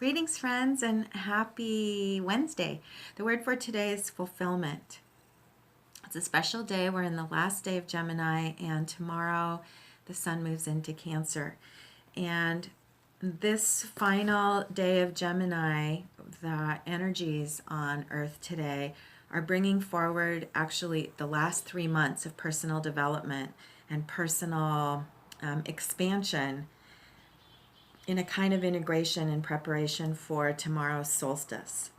Greetings, friends, and happy Wednesday. The word for today is fulfillment. It's a special day. We're in the last day of Gemini, and tomorrow the sun moves into Cancer. And this final day of Gemini, the energies on Earth today are bringing forward actually the last 3 months of personal development and personal expansion in a kind of integration and preparation for tomorrow's solstice.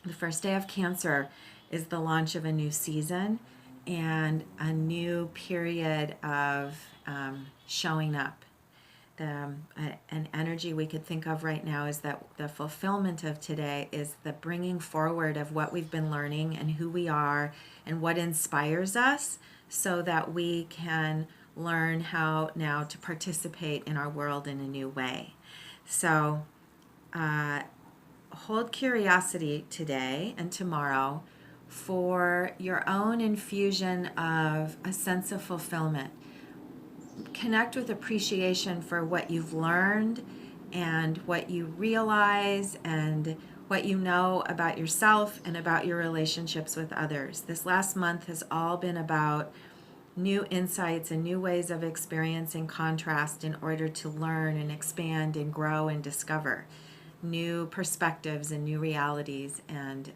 The first day of Cancer is the launch of a new season and a new period of showing up. An energy we could think of right now is that the fulfillment of today is the bringing forward of what we've been learning and who we are and what inspires us so that we can learn how now to participate in our world in a new way. So hold curiosity today and tomorrow for your own infusion of a sense of fulfillment. Connect with appreciation for what you've learned and what you realize and what you know about yourself and about your relationships with others. This last month has all been about new insights and new ways of experiencing contrast in order to learn and expand and grow and discover new perspectives and new realities and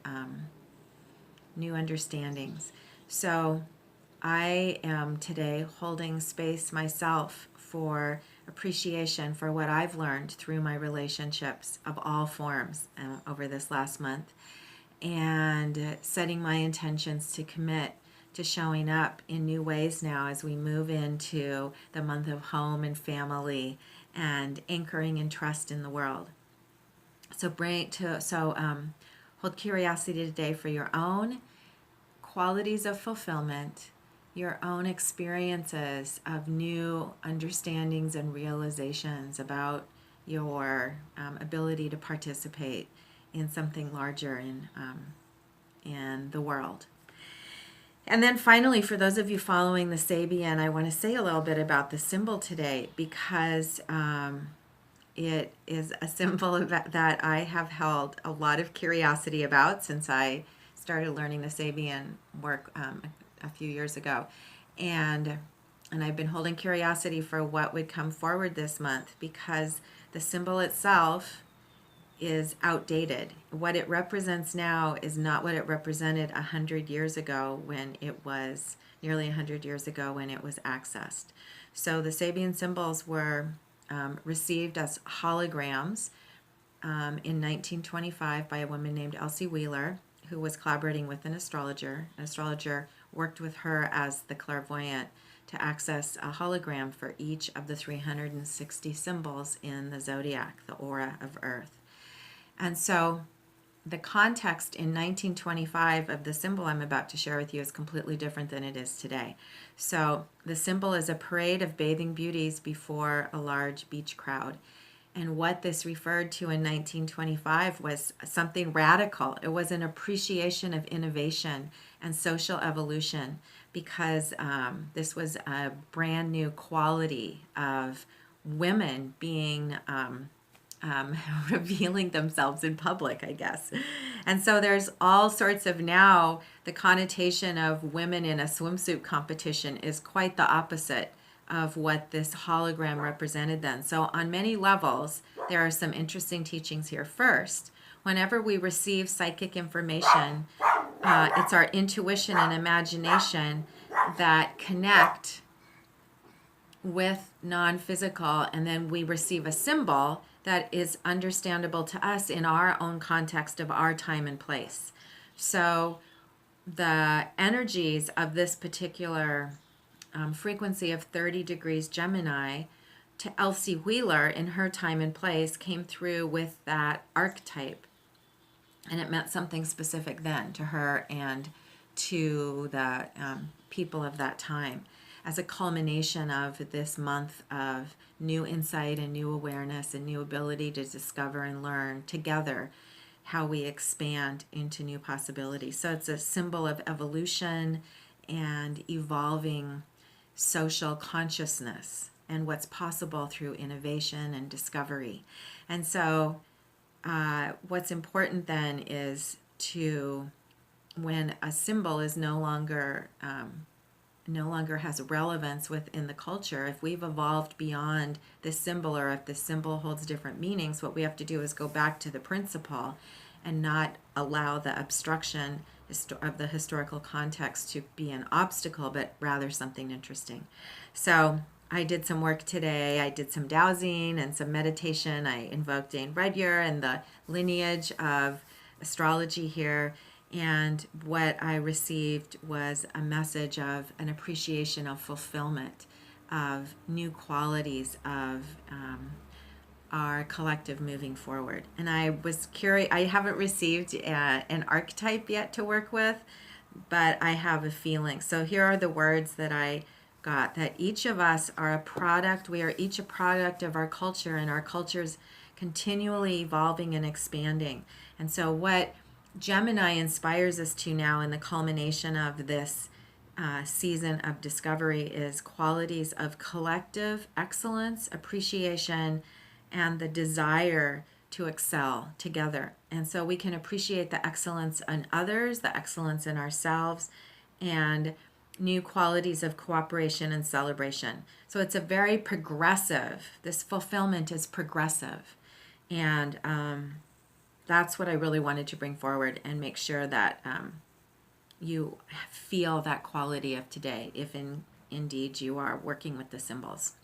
new understandings. So I am today holding space myself for appreciation for what I've learned through my relationships of all forms over this last month, and setting my intentions to commit to showing up in new ways now as we move into the month of home and family and anchoring in trust in the world. So hold curiosity today for your own qualities of fulfillment, your own experiences of new understandings and realizations about your ability to participate in something larger in the world. And then finally, for those of you following the Sabian, I want to say a little bit about the symbol today because it is a symbol that I have held a lot of curiosity about since I started learning the Sabian work a few years ago. And I've been holding curiosity for what would come forward this month because the symbol itself is outdated. What it represents now is not what it represented 100 years ago when it was, nearly 100 years ago when it was accessed. So the Sabian symbols were received as holograms in 1925 by a woman named Elsie Wheeler, who was collaborating with an astrologer. An astrologer worked with her as the clairvoyant to access a hologram for each of the 360 symbols in the zodiac, the aura of Earth. And so the context in 1925 of the symbol I'm about to share with you is completely different than it is today. So the symbol is a parade of bathing beauties before a large beach crowd. And what this referred to in 1925 was something radical. It was an appreciation of innovation and social evolution because this was a brand new quality of women being revealing themselves in public, I guess. And so there's all sorts of now, the connotation of women in a swimsuit competition is quite the opposite of what this hologram represented then. So on many levels, there are some interesting teachings here. First, whenever we receive psychic information, it's our intuition and imagination that connect with non-physical, and then we receive a symbol that is understandable to us in our own context of our time and place. So the energies of this particular frequency of 30 degrees Gemini to Elsie Wheeler in her time and place came through with that archetype. And it meant something specific then to her and to the people of that time as a culmination of this month of new insight and new awareness and new ability to discover and learn together how we expand into new possibilities. So it's a symbol of evolution and evolving social consciousness and what's possible through innovation and discovery. And so what's important then is to, when a symbol is no longer has relevance within the culture, if we've evolved beyond this symbol, or if the symbol holds different meanings, what we have to do is go back to the principle and not allow the obstruction of the historical context to be an obstacle, but rather something interesting. So I did some work today. I did some dowsing and some meditation. I invoked Dane Rudyard and the lineage of astrology here. And what I received was a message of an appreciation of fulfillment, of new qualities of our collective moving forward. And I was curious, I haven't received an archetype yet to work with, but I have a feeling. So here are the words that I got: that each of us are a product, we are each a product of our culture, and our culture's continually evolving and expanding. And so what Gemini inspires us to now, in the culmination of this season of discovery, is qualities of collective excellence, appreciation, and the desire to excel together. And so we can appreciate the excellence in others, the excellence in ourselves, and new qualities of cooperation and celebration. So it's a very progressive, this fulfillment is progressive. And that's what I really wanted to bring forward and make sure that you feel that quality of today, if indeed you are working with the symbols.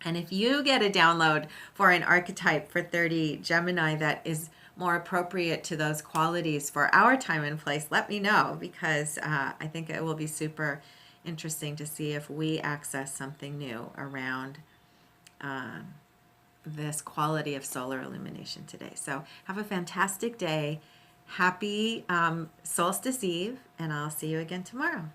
And if you get a download for an archetype for 30 Gemini that is more appropriate to those qualities for our time and place, let me know, because I think it will be super interesting to see if we access something new around this quality of solar illumination today. So have a fantastic day. Happy Solstice Eve, and I'll see you again tomorrow.